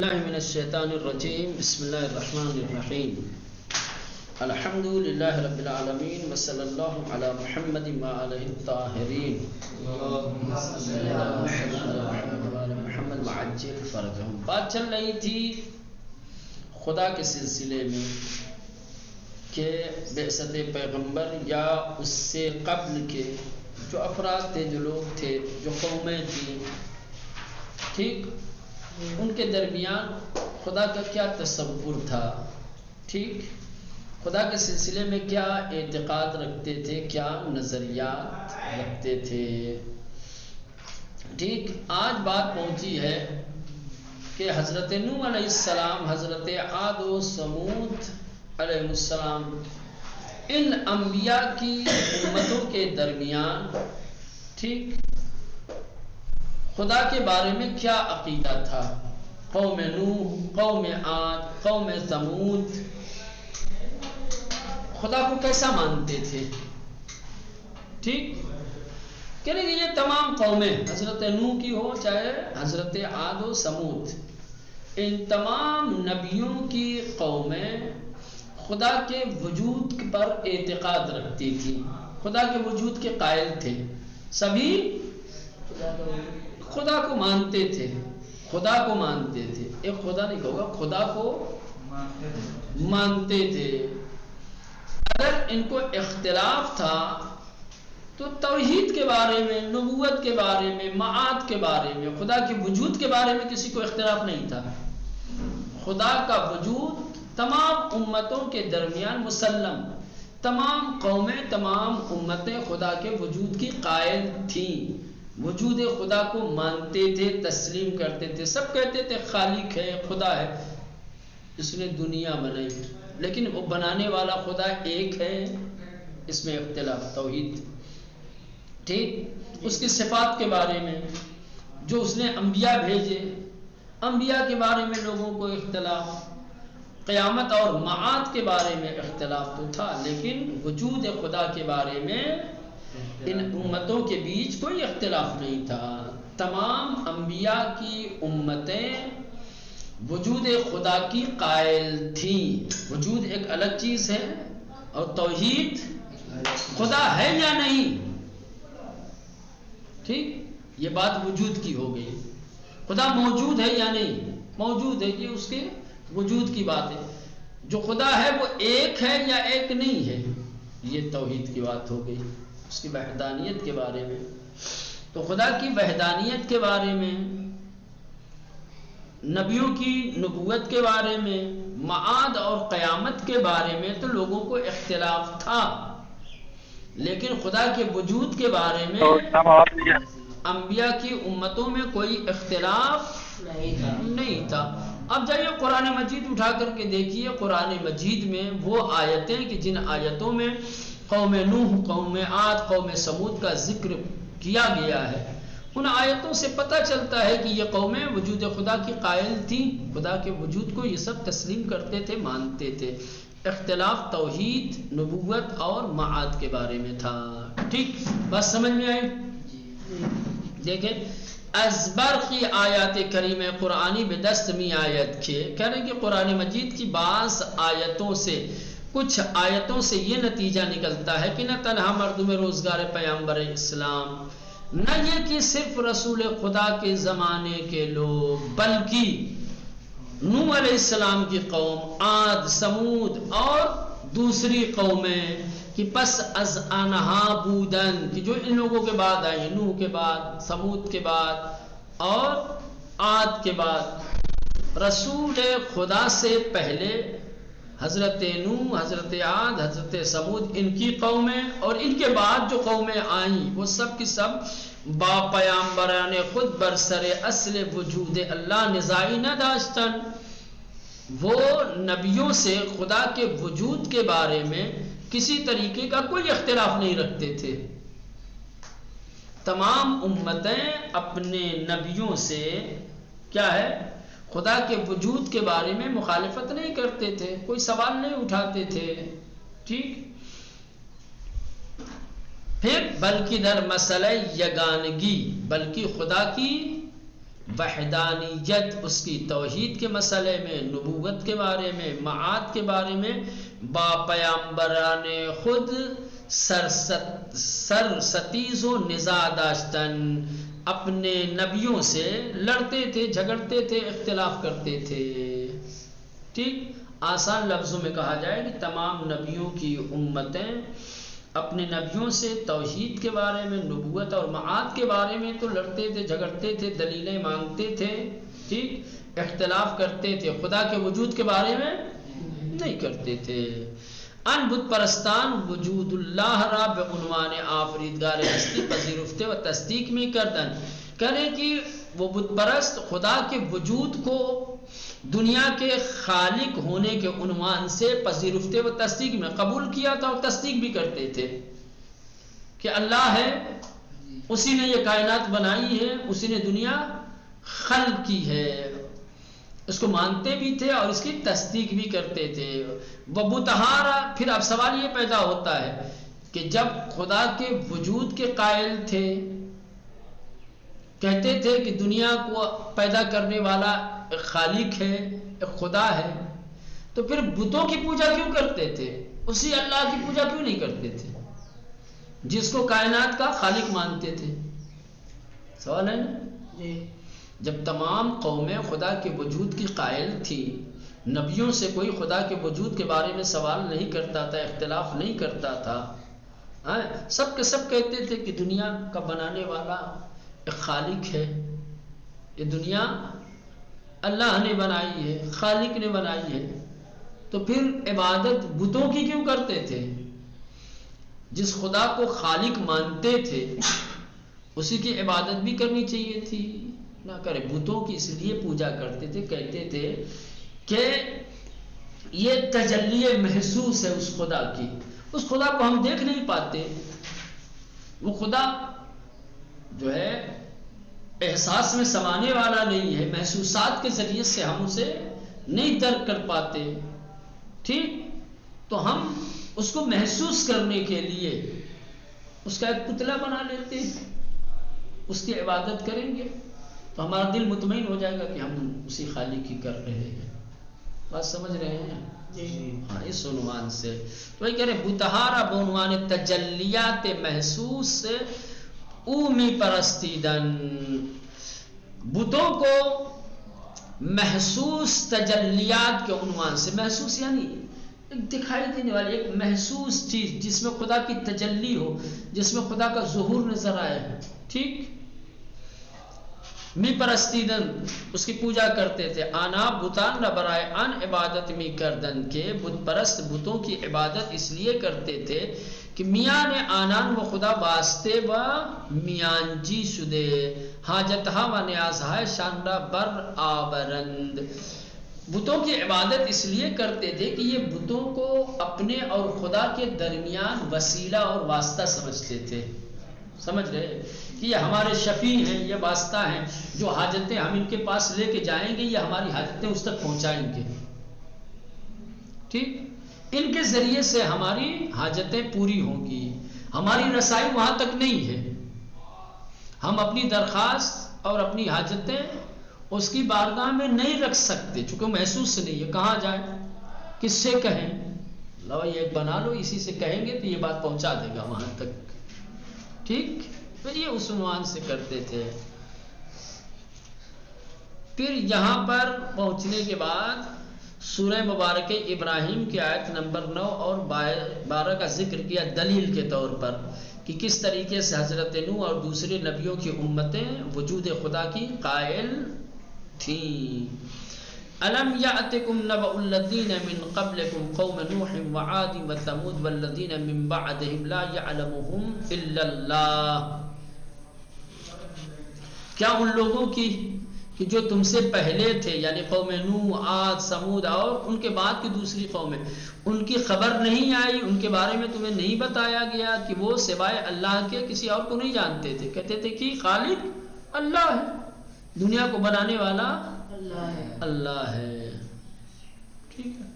الله من الشيطان الرجيم بسم الله الرحمن الرحيم الحمد لله رب العالمين وصلى الله على محمد وآله الطاهرين اللهم صل على محمد وعجل فرجهم. بات چل رہی تھی خدا کے سلسلے میں کہ بعثت پیغمبر یا اس سے قبل کے جو افراد تھے، جو لوگ تھے، جو قومیں تھیں، ٹھیک، ان کے درمیان خدا کا کیا تصور تھا، ٹھیک، خدا کے سلسلے میں کیا اعتقاد رکھتے تھے، کیا نظریات رکھتے تھے. ٹھیک، آج بات پہنچی ہے کہ حضرت نوح علیہ السلام، حضرت عاد و سمود علیہ السلام، ان انبیاء کی امتوں کے درمیان، ٹھیک، خدا کے بارے میں کیا عقیدہ تھا. قوم نوح، قوم عاد، قوم ثمود خدا کو کیسا مانتے تھے. ٹھیک، کہ یہ تمام قومیں، حضرت نوح کی ہو چاہے حضرت عاد و سمود، ان تمام نبیوں کی قومیں خدا کے وجود پر اعتقاد رکھتی تھی، خدا کے وجود کے قائل تھے، سبھی خدا کو مانتے تھے، خدا کو مانتے تھے، ایک خدا نہیں کہوں گا، خدا کو مانتے تھے. اگر ان کو اختلاف تھا تو توحید کے بارے میں، نبوت کے بارے میں، معاد کے بارے میں، خدا کے وجود کے بارے میں کسی کو اختلاف نہیں تھا. خدا کا وجود تمام امتوں کے درمیان مسلم، تمام قومیں، تمام امتیں خدا کے وجود کی قائل تھیں، وجود خدا کو مانتے تھے، تسلیم کرتے تھے. سب کہتے تھے خالق ہے، خدا ہے، اس نے دنیا بنائی، لیکن وہ بنانے والا خدا ایک ہے، اس میں اختلاف. توحید، ٹھیک، اس کی صفات کے بارے میں، جو اس نے انبیاء بھیجے، انبیاء کے بارے میں لوگوں کو اختلاف، قیامت اور معاد کے بارے میں اختلاف تو تھا، لیکن وجود خدا کے بارے میں ان امتوں کے بیچ کوئی اختلاف نہیں تھا. تمام انبیاء کی امتیں وجود خدا کی قائل تھیں. وجود ایک الگ چیز ہے اور توحید خدا ہے یا نہیں، ٹھیک، یہ بات وجود کی ہو گئی. خدا موجود ہے یا نہیں، موجود ہے، یہ اس کے وجود کی بات ہے. جو خدا ہے وہ ایک ہے یا ایک نہیں ہے، یہ توحید کی بات ہو گئی، اس کی وحدانیت کے بارے میں. تو خدا کی وحدانیت کے بارے میں، نبیوں کی نبوت کے بارے میں، معاد اور قیامت کے بارے میں تو لوگوں کو اختلاف تھا، لیکن خدا کے وجود کے بارے میں انبیاء کی امتوں میں کوئی اختلاف نہیں تھا. اب جائیے قرآن مجید اٹھا کر کے دیکھیے، قرآن مجید میں وہ آیتیں کہ جن آیتوں میں قوم نوح، قوم عاد، قوم سمود کا ذکر کیا گیا ہے، ان آیتوں سے پتہ چلتا ہے کہ یہ قومیں وجود خدا کی قائل تھیں، خدا کے وجود کو یہ سب تسلیم کرتے تھے، مانتے تھے. اختلاف توحید، نبوت اور معاد کے بارے میں تھا. ٹھیک، بس سمجھ میں آئی؟ دیکھیں، از برخی آیات کریم قرآنی به دست می آید کہ کہہ رہے ہیں کہ قرآن مجید کی بعض آیتوں سے، کچھ آیتوں سے یہ نتیجہ نکلتا ہے کہ نہ تنہا مردم روزگار پیغمبر اسلام، نہ یہ کہ صرف رسول خدا کے زمانے کے لوگ، بلکہ نوح علیہ السلام کی قوم، عاد، سمود اور دوسری قومیں کہ پس از آنہا بودن، کہ جو ان لوگوں کے بعد آئی، نوح کے بعد، سمود کے بعد اور عاد کے بعد، رسول خدا سے پہلے حضرت نوح، حضرت عاد، حضرت سمود، ان کی قومیں اور ان کے بعد جو قومیں آئیں، وہ سب کی سب با پیامبران خود برسر اصل وجود اللہ نزاعی نہ داشتن. وہ نبیوں سے خدا کے وجود کے بارے میں کسی طریقے کا کوئی اختلاف نہیں رکھتے تھے. تمام امتیں اپنے نبیوں سے کیا ہے، خدا کے وجود کے بارے میں مخالفت نہیں کرتے تھے، کوئی سوال نہیں اٹھاتے تھے. ٹھیک، پھر بلکہ در مسئلہ یگانگی، بلکہ خدا کی وحدانیت اس کی توحید کے مسئلے میں، نبوت کے بارے میں، معاد کے بارے میں با پیامبران خود سرستیز و نزاع داشتن، اپنے نبیوں سے لڑتے تھے، جھگڑتے تھے، اختلاف کرتے تھے۔ ٹھیک، آسان لفظوں میں کہا جائے کہ تمام نبیوں کی امتیں اپنے نبیوں سے توحید کے بارے میں، نبوت اور معاد کے بارے میں تو لڑتے تھے، جھگڑتے تھے، دلیلیں مانگتے تھے، ٹھیک، اختلاف کرتے تھے، خدا کے وجود کے بارے میں نہیں کرتے تھے۔ ان بت پرستان وجود اللہ را به عنوان آفریدگار ہستی پذیرفتے و تصدیق میں کردن، کرے کہ وہ بت پرست خدا کے وجود کو دنیا کے خالق ہونے کے عنوان سے پذیرفتے و تصدیق میں قبول کیا تھا اور تصدیق بھی کرتے تھے کہ اللہ ہے، اسی نے یہ کائنات بنائی ہے، اسی نے دنیا خلق کی ہے، اس کو مانتے بھی تھے اور اس کی تصدیق بھی کرتے تھے۔ وبتہارا، پھر اب سوال یہ پیدا ہوتا ہے کہ جب خدا کے وجود کے قائل تھے، کہتے تھے کہ دنیا کو پیدا کرنے والا ایک خالق ہے، ایک خدا ہے، تو پھر بتوں کی پوجا کیوں کرتے تھے؟ اسی اللہ کی پوجا کیوں نہیں کرتے تھے جس کو کائنات کا خالق مانتے تھے؟ سوال ہے نا جی۔ جب تمام قومیں خدا کے وجود کی قائل تھی، نبیوں سے کوئی خدا کے وجود کے بارے میں سوال نہیں کرتا تھا، اختلاف نہیں کرتا تھا، سب کے سب کہتے تھے کہ دنیا کا بنانے والا ایک خالق ہے، یہ دنیا اللہ نے بنائی ہے، خالق نے بنائی ہے، تو پھر عبادت بتوں کی کیوں کرتے تھے؟ جس خدا کو خالق مانتے تھے اسی کی عبادت بھی کرنی چاہیے تھی، نہ کرے۔ بتوں کی اس لیے پوجا کرتے تھے، کہتے تھے کہ یہ تجلی محسوس ہے اس خدا کی، اس خدا کو ہم دیکھ نہیں پاتے، وہ خدا جو ہے احساس میں سمانے والا نہیں ہے، محسوسات کے ذریعے سے ہم اسے نہیں درک کر پاتے، ٹھیک، تو ہم اس کو محسوس کرنے کے لیے اس کا ایک پتلا بنا لیتے ہیں، اس کی عبادت کریں گے تو ہمارا دل مطمئن ہو جائے گا کہ ہم اسی خالق کی کر رہے ہیں۔ بات سمجھ رہے ہیں جی؟ ہاں، اس عنوان سے تو وہی کہہ رہے بتہارا بعنوان تجلیات محسوس سے اومی پرستیدن، بتوں کو محسوس تجلیات کے عنوان سے، محسوس یعنی ایک دکھائی دینے والی ایک محسوس چیز جس میں خدا کی تجلی ہو، جس میں خدا کا ظہور نظر آئے، ٹھیک، می پرستیدن، اس کی پوجا کرتے تھے۔ آنا بتان نہ برائے ان عبادت می کردن، کے بت پرست بتوں کی عبادت اس لیے کرتے تھے کہ میاں نے آنان و خدا واسطے و میان جی شدے حاجتہا و نیازہا شاندہ بر آورند، بتوں کی عبادت اس لیے کرتے تھے کہ یہ بتوں کو اپنے اور خدا کے درمیان وسیلہ اور واسطہ سمجھتے تھے، سمجھ رہے کہ یہ ہمارے شفیع ہیں، یہ واسطہ ہیں، جو حاجتیں ہم ان کے پاس لے کے جائیں گے یہ ہماری حاجتیں اس تک پہنچائیں گے، ٹھیک، ان کے ذریعے سے ہماری حاجتیں پوری ہوں گی، ہماری رسائی وہاں تک نہیں ہے، ہم اپنی درخواست اور اپنی حاجتیں اس کی بارگاہ میں نہیں رکھ سکتے چونکہ محسوس نہیں ہے، کہاں جائیں، کس سے کہیں، لو یہ بنا لو، اسی سے کہیں گے تو یہ بات پہنچا دے گا وہاں تک، ٹھیک، پھر یہ اس عنوان سے کرتے تھے۔ پھر یہاں پر پہنچنے کے بعد سورہ مبارک ابراہیم کی آیت نمبر 9 اور 12 کا ذکر کیا دلیل کے طور پر کہ کس طریقے سے حضرت نوح اور دوسرے نبیوں کی امتیں وجود خدا کی قائل تھیں۔ الم یاتکم نبأ الذین من قبلکم قوم نوح وعاد وثمود والذین من بعدهم لا يعلمهم الا اللہ، کیا ان لوگوں کی کہ جو تم سے پہلے تھے یعنی قوم نوح، عاد، ثمود اور ان کے بعد کی دوسری قومیں، ان کی خبر نہیں آئی، ان کے بارے میں تمہیں نہیں بتایا گیا کہ وہ سوائے اللہ کے کسی اور کو نہیں جانتے تھے، کہتے تھے کہ خالق اللہ ہے، دنیا کو بنانے والا اللہ ہے، ٹھیک ہے۔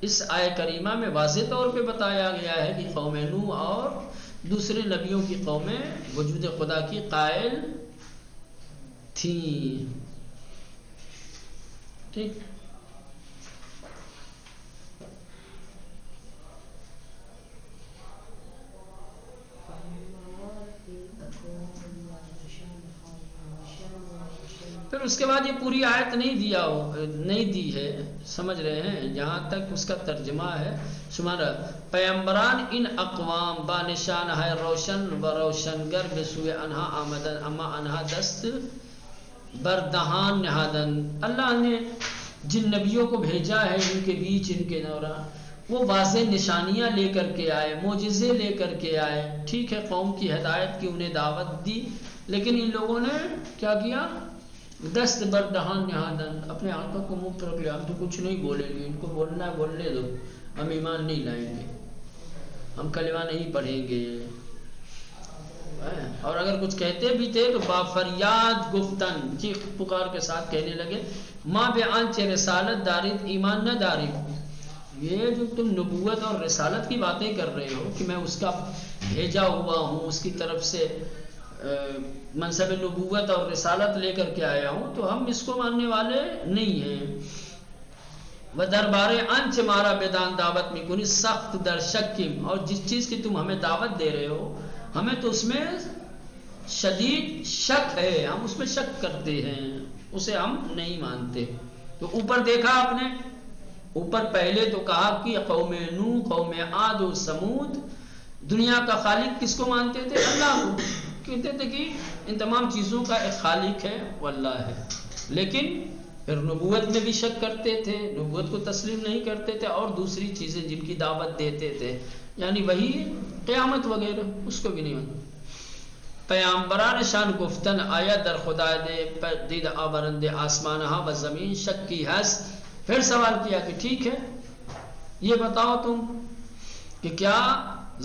اس آیہ کریمہ میں واضح طور پہ بتایا گیا ہے کہ قوم نوح اور دوسرے نبیوں کی قومیں وجود خدا کی قائل تھیں. ٹھیک. پھر اس کے بعد یہ پوری آیت نہیں دی ہے، سمجھ رہے ہیں، جہاں تک اس کا ترجمہ ہے. شمارا پیمبران ان اقوام با نشان ہے روشن و روشنگر بے سوئے انہا آمدن اما انہا دست بردہان نہادن. اللہ نے جن نبیوں کو بھیجا ہے ان کے بیچ، ان کے دوران وہ واضح نشانیاں لے کر کے آئے، معجزے لے کر کے آئے. ٹھیک ہے، قوم کی ہدایت کی انہیں دعوت دی، لیکن ان لوگوں نے کیا کیا؟ دست بردہان نہادن، اپنے آنکھوں کو منہ پر رکھ لیا. ہم تو کچھ نہیں بولیں گے، ان کو بولنا ہے بولنے دو، ہم ایمان نہیں لائیں گے، ہم کلمہ نہیں پڑھیں گے. اور اگر کچھ کہتے بھی تھے تو بافریاد گفتن، چیخ پکار کے ساتھ کہنے لگے ماں بے آنچ رسالت دارید ایمان نہ دارید. یہ جو تم نبوت اور رسالت کی باتیں کر رہے ہو کہ میں اس کا بھیجا ہوا ہوں، اس کی طرف سے منصب نبوت اور رسالت لے کر کے آیا ہوں، تو ہم اس کو ماننے والے نہیں ہیں. وہ دربار انچ مارا بیدان دعوت میں کنی سخت در شکیم، اور جس چیز کی تم ہمیں دعوت دے رہے ہو ہمیں تو اس میں شدید شک ہے، ہم اس میں شک کرتے ہیں، اسے ہم نہیں مانتے. تو اوپر دیکھا آپ نے، اوپر پہلے تو کہا کہ قوم نوح، قوم عاد و سمود دنیا کا خالق کس کو مانتے تھے؟ اللہ کو. کہتے تھے کہ ان تمام چیزوں کا ایک خالق ہے، وہ اللہ ہے. لیکن پھر نبوت میں بھی شک کرتے تھے، نبوت کو تسلیم نہیں کرتے تھے، اور دوسری چیزیں جن کی دعوت دیتے تھے، یعنی وہی قیامت وغیرہ، اس کو بھی نہیں مانتے. پیامبران شان گفتن آیا در خدا دے دید آورند آسمانہا و زمین شک کی ہس. پھر سوال کیا کہ ٹھیک ہے، یہ بتاؤ تم کہ کیا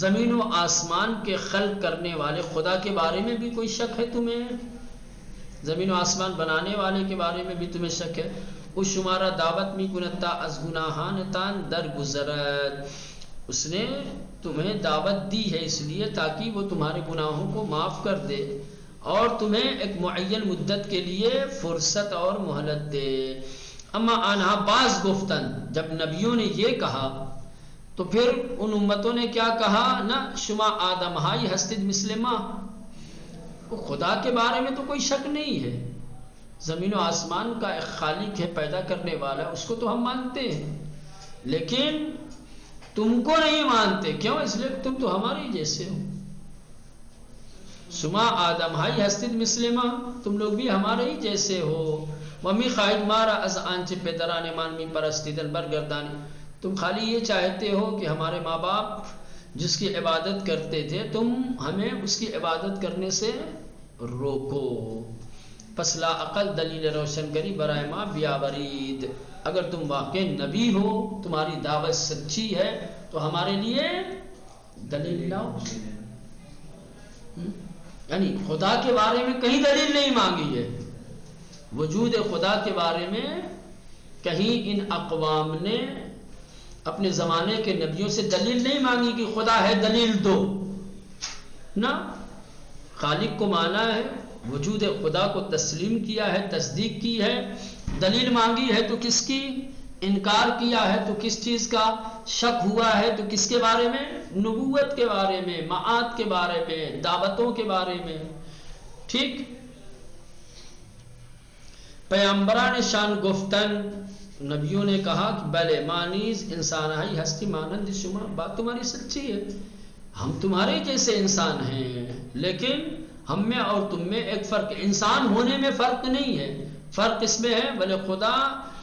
زمین و آسمان کے خلق کرنے والے خدا کے بارے میں بھی کوئی شک ہے تمہیں؟ زمین و آسمان بنانے والے کے بارے میں بھی تمہیں شک ہے؟ اس شمارا دعوت می کنتا از گناہان تان در گزرت، اس نے تمہیں دعوت دی ہے اس لیے تاکہ وہ تمہارے گناہوں کو معاف کر دے اور تمہیں ایک معین مدت کے لیے فرصت اور مہلت دے. اما آنہا بعض گفتن، جب نبیوں نے یہ کہا تو پھر ان امتوں نے کیا کہا؟ نہ شما آدم ہائی ہستید مسلمہ، خدا کے بارے میں تو کوئی شک نہیں ہے، زمین و آسمان کا ایک خالق ہے، پیدا کرنے والا، اس کو تو ہم مانتے ہیں، لیکن تم کو نہیں مانتے. کیوں؟ اس لیے تم تو ہمارے جیسے ہو. شما آدم ہائی ہستید مسلمہ، تم لوگ بھی ہمارے ہی جیسے ہو. ممی خواہد مارا از آنچ پدران مانمی پرستیدن برگردانی، تم خالی یہ چاہتے ہو کہ ہمارے ماں باپ جس کی عبادت کرتے تھے تم ہمیں اس کی عبادت کرنے سے روکو. پس لا عقل دلیل روشن کری برائے ماں بیاورید، اگر تم واقع نبی ہو، تمہاری دعوت سچی ہے تو ہمارے لیے دلیل لاؤ. یعنی خدا کے بارے میں کہیں دلیل نہیں مانگی ہے، وجود خدا کے بارے میں کہیں ان اقوام نے اپنے زمانے کے نبیوں سے دلیل نہیں مانگی کہ خدا ہے دلیل دو. نہ، خالق کو مانا ہے، وجود خدا کو تسلیم کیا ہے، تصدیق کی ہے. دلیل مانگی ہے تو کس کی؟ انکار کیا ہے تو کس چیز کا؟ شک ہوا ہے تو کس کے بارے میں؟ نبوت کے بارے میں، معاد کے بارے میں، دعوتوں کے بارے میں. ٹھیک. پیامبران شان گفتن، نبیوں نے کہا کہ بلے مانیز انسان ہی ہستی مانند شما، بات تمہاری سچی ہے، ہم تمہارے جیسے انسان ہیں، لیکن ہم میں اور تم میں ایک فرق، انسان ہونے میں فرق نہیں ہے. فرق اس میں ہے بلے خدا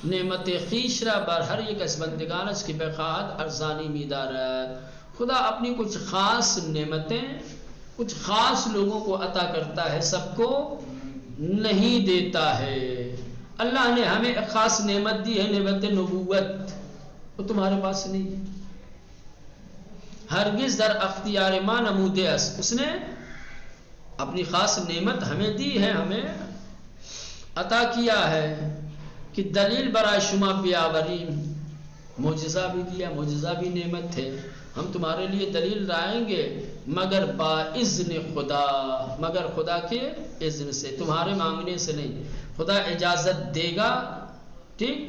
نعمت خیش را بر ہر ایک اس بندگان اس کی بخواہد ارزانی میدارد. خدا اپنی کچھ خاص نعمتیں کچھ خاص لوگوں کو عطا کرتا ہے، سب کو نہیں دیتا ہے. اللہ نے ہمیں ایک خاص نعمت دی ہے، نعمت نبوت، وہ تمہارے پاس نہیں ہے. ہرگز در اختیار ما نمودے اس نے اپنی خاص نعمت ہمیں دی ہے، ہمیں عطا کیا ہے کہ دلیل برائے شما بیاوریم، معجزہ بھی دیا، معجزہ بھی نعمت ہے، ہم تمہارے لیے دلیل لائیں گے مگر باذن خدا، مگر خدا کے اذن سے، تمہارے مانگنے سے نہیں۔ خدا اجازت دے گا، ٹھیک،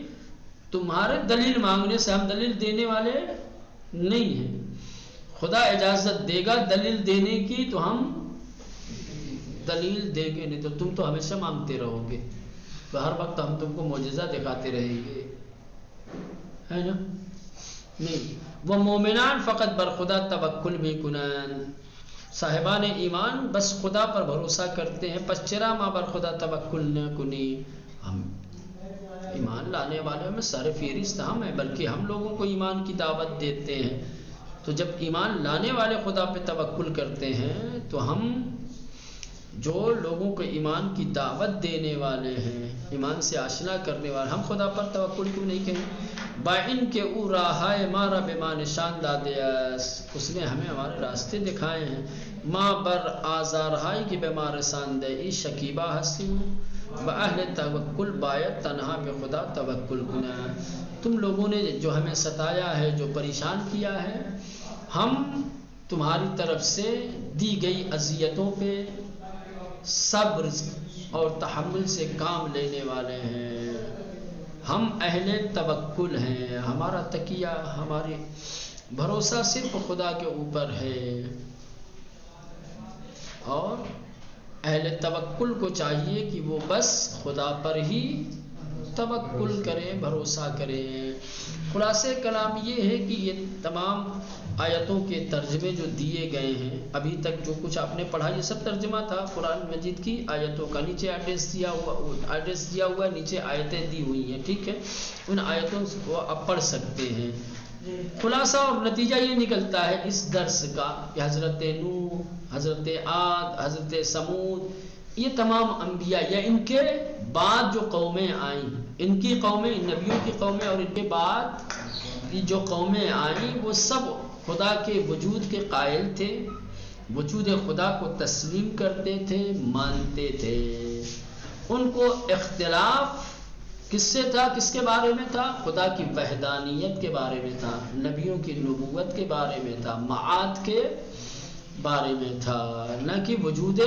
تمہارے دلیل مانگنے سے، ہم دلیل دینے والے نہیں ہیں۔ خدا اجازت دے گا دلیل دینے کی تو ہم دلیل دیں گے، نہیں تو تم تو ہمیشہ مانگتے رہو گے، تو ہر وقت ہم تم کو معجزہ دکھاتے رہیں گے، ہے نا؟ نہیں، وہ مومنان فقط بر خدا توکل بھی کنان، صاحبان ایمان بس خدا پر بھروسہ کرتے ہیں، پس چرا ما بر خدا توکل نہ کنی، ہم ایمان لانے والوں میں سارے فہرست ہم ہیں، بلکہ ہم لوگوں کو ایمان کی دعوت دیتے ہیں۔ تو جب ایمان لانے والے خدا پہ توکل کرتے ہیں تو ہم جو لوگوں کو ایمان کی دعوت دینے والے ہیں، ایمان سے آشنا کرنے والے، ہم خدا پر توکل کیوں نہیں کہیں؟ بائن کے او راہائے مارا بما نشان دادیس، اس نے ہمیں ہمارے راستے دکھائے ہیں، ماں بر آزارہائی کی بیمار ساندے ای شکیبہ حسین بأہل توکل باید تنہا پہ خدا توکل کنا۔ تم لوگوں نے جو ہمیں ستایا ہے، جو پریشان کیا ہے، ہم تمہاری طرف سے دی گئی اذیتوں پہ صبر اور تحمل سے کام لینے والے ہیں، ہم اہل توکل ہیں، ہمارا تکیہ، ہماری بھروسہ صرف خدا کے اوپر ہے، اور اہل توکل کو چاہیے کہ وہ بس خدا پر ہی توکل کریں، بھروسہ کریں۔ خلاصہ کلام یہ ہے کہ یہ تمام آیتوں کے ترجمے جو دیے گئے ہیں، ابھی تک جو کچھ آپ نے پڑھا یہ سب ترجمہ تھا قرآن مجید کی آیتوں کا، نیچے ایڈریس دیا ہوا، نیچے آیتیں دی ہوئی ہیں، ٹھیک ہے، ان آیتوں کو آپ پڑھ سکتے ہیں۔ خلاصہ اور نتیجہ یہ نکلتا ہے اس درس کا کہ حضرت نوح، حضرت عاد، حضرت سمود، یہ تمام انبیاء یا ان کے بعد جو قومیں آئیں، ان کی قومیں، ان نبیوں کی قومیں، اور ان کے بعد یہ جو قومیں آئیں، وہ سب خدا کے وجود کے قائل تھے، وجود خدا کو تسلیم کرتے تھے، مانتے تھے۔ ان کو اختلاف کس سے تھا؟ کس کے بارے میں تھا؟ خدا کی وحدانیت کے بارے میں تھا، نبیوں کی نبوت کے بارے میں تھا، معاد کے بارے میں تھا، نہ کہ وجود